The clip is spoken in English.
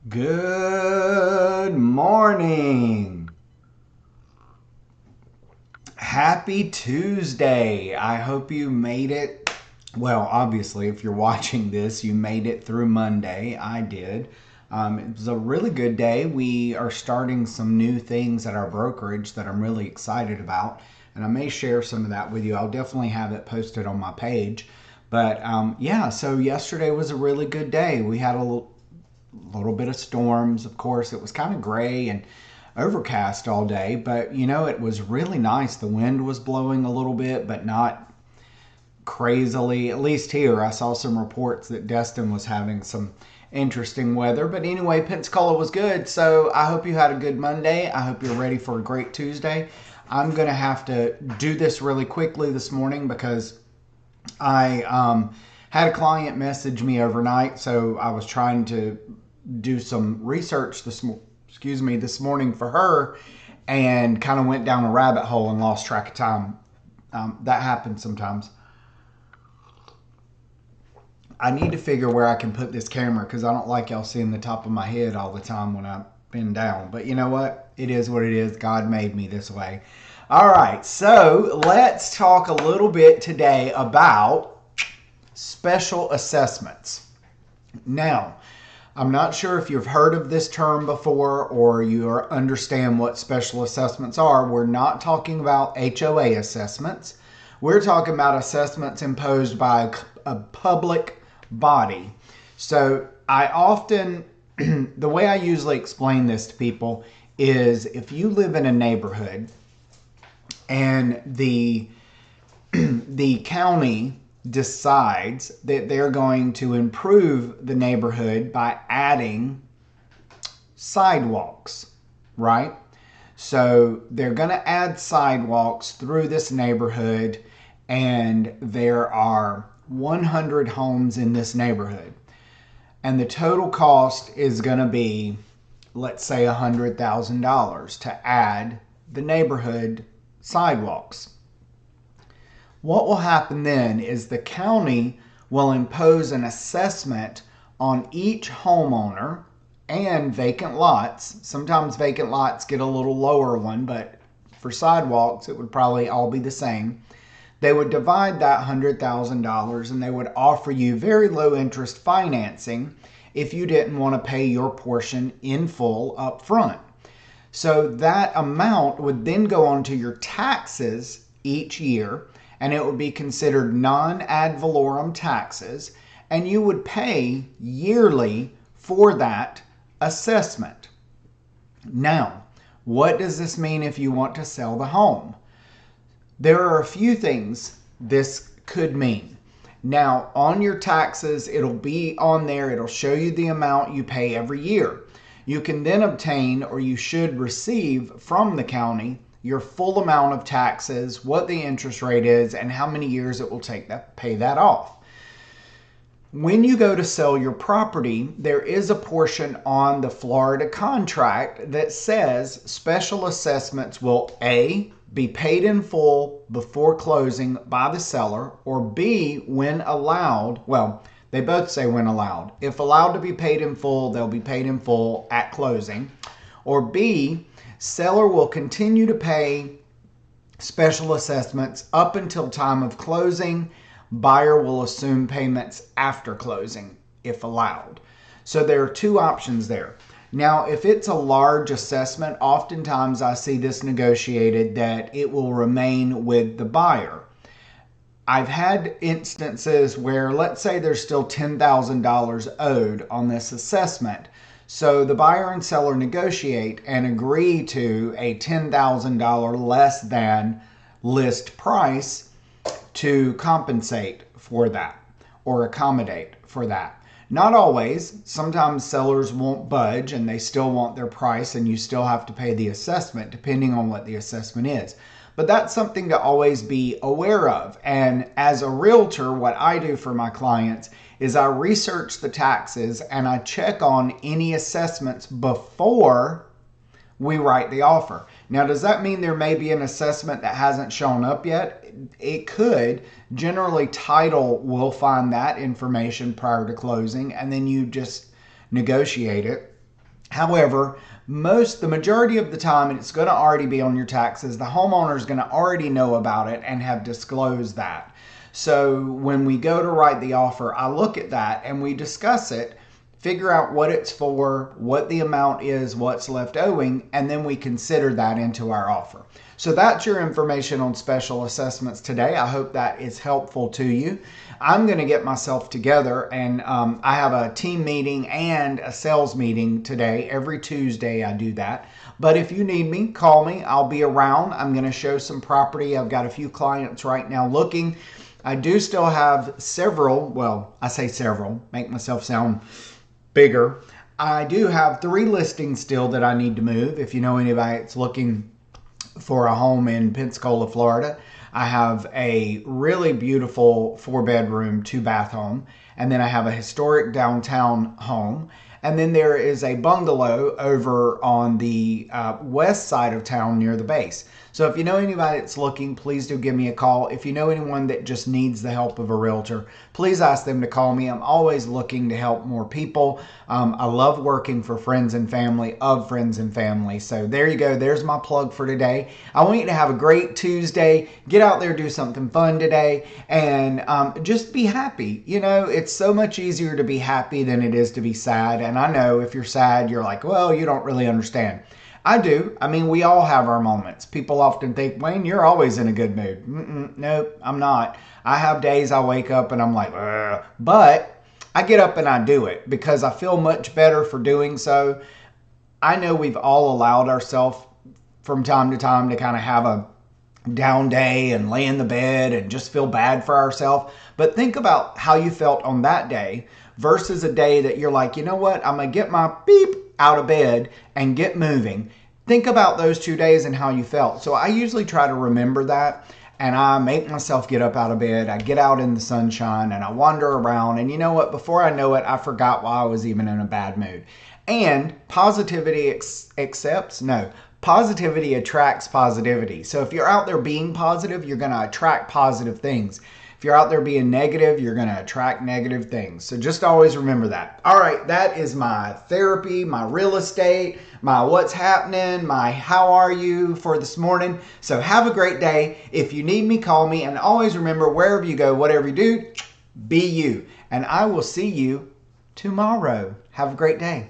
Good morning. Happy Tuesday. I hope you made it. Well, obviously, if you're watching this, you made it through Monday. I did. It was a really good day. We are starting some new things at our brokerage that I'm really excited about, and I may share some of that with you. I'll definitely have it posted on my page. But yeah, so yesterday was a really good day. We had a little bit of storms. Of course, it was kind of gray and overcast all day, but it was really nice. The wind was blowing a little bit, but not crazily. At least here, I saw some reports that Destin was having some interesting weather. But anyway, Pensacola was good. So I hope you had a good Monday. I hope you're ready for a great Tuesday. I'm going to have to do this really quickly this morning because I had a client message me overnight. So I was trying to do some research this morning for her, and kind of went down a rabbit hole and lost track of time. That happens sometimes. I need to figure where I can put this camera because I don't like y'all seeing the top of my head all the time when I bend down. But you know what? It is what it is. God made me this way. All right, so let's talk a little bit today about special assessments. Now, I'm not sure if you've heard of this term before or you understand what special assessments are. We're not talking about HOA assessments. We're talking about assessments imposed by a public body. So I often, the way I usually explain this to people is if you live in a neighborhood and the county decides that they're going to improve the neighborhood by adding sidewalks, right? So they're going to add sidewalks through this neighborhood, and there are 100 homes in this neighborhood. And the total cost is going to be, let's say, $100,000 to add the neighborhood sidewalks. What will happen then is the county will impose an assessment on each homeowner and vacant lots. Sometimes vacant lots get a little lower one, but for sidewalks, it would probably all be the same. They would divide that $100,000 and they would offer you very low interest financing if you didn't want to pay your portion in full up front. So that amount would then go onto your taxes each year, and it would be considered non-ad valorem taxes, and you would pay yearly for that assessment. Now, what does this mean if you want to sell the home? There are a few things this could mean. Now, on your taxes, it'll be on there. It'll show you the amount you pay every year. You can then obtain, or you should receive from the county, your full amount of taxes, what the interest rate is, and how many years it will take to pay that off. When you go to sell your property, there is a portion on the Florida contract that says special assessments will A, be paid in full before closing by the seller, or B, when allowed. Well, they both say when allowed. If allowed to be paid in full, they'll be paid in full at closing. Or B, seller will continue to pay special assessments up until time of closing. Buyer will assume payments after closing, if allowed. So there are two options there. Now, if it's a large assessment, oftentimes I see this negotiated that it will remain with the buyer. I've had instances where, let's say there's still $10,000 owed on this assessment. So the buyer and seller negotiate and agree to a $10,000 less than list price to compensate for that or accommodate for that. Not always. Sometimes sellers won't budge and they still want their price, and you still have to pay the assessment depending on what the assessment is. But that's something to always be aware of. And as a realtor, what I do for my clients is I research the taxes and I check on any assessments before we write the offer. Now, does that mean there may be an assessment that hasn't shown up yet? It could. Generally, title will find that information prior to closing, and then you just negotiate it. However, the majority of the time, it's going to already be on your taxes. The homeowner is going to already know about it and have disclosed that. So when we go to write the offer, I look at that and we discuss it, figure out what it's for, what the amount is, what's left owing, and then we consider that into our offer. So that's your information on special assessments today. I hope that is helpful to you. I'm going to get myself together, and I have a team meeting and a sales meeting today. Every Tuesday I do that. But if you need me, call me. I'll be around. I'm going to show some property. I've got a few clients right now looking. I do still have several, well, I say several, make myself sound bigger. I do have 3 listings still that I need to move. If you know anybody that's looking for a home in Pensacola, Florida, I have a really beautiful 4-bedroom, 2-bath home. And then I have a historic downtown home. And then there is a bungalow over on the west side of town near the base. So if you know anybody that's looking, please do give me a call. If you know anyone that just needs the help of a realtor, please ask them to call me. I'm always looking to help more people. I love working for friends and family of friends and family. So there you go. There's my plug for today. I want you to have a great Tuesday. Get out there, do something fun today, and just be happy. You know, it's so much easier to be happy than it is to be sad. And I know if you're sad, you're like, well, you don't really understand. I do. I mean, we all have our moments. People often think, Wayne, you're always in a good mood. Nope, I'm not. I have days I wake up and I'm like, ugh. But I get up and I do it because I feel much better for doing so. I know we've all allowed ourselves from time to time to kind of have a down day and lay in the bed and just feel bad for ourselves. But think about how you felt on that day versus a day that you're like, you know what, I'm going to get my beep out of bed and get moving. Think about those 2 days and how you felt. So I usually try to remember that, and I make myself get up out of bed. I get out in the sunshine and I wander around, and you know what, before I know it, I forgot why I was even in a bad mood. And positivity positivity attracts positivity. So if you're out there being positive, you're going to attract positive things. If you're out there being negative, you're going to attract negative things. So just always remember that. All right, that is my therapy, my real estate, my what's happening, my how are you for this morning. So have a great day. If you need me, call me. And always remember, wherever you go, whatever you do, be you. And I will see you tomorrow. Have a great day.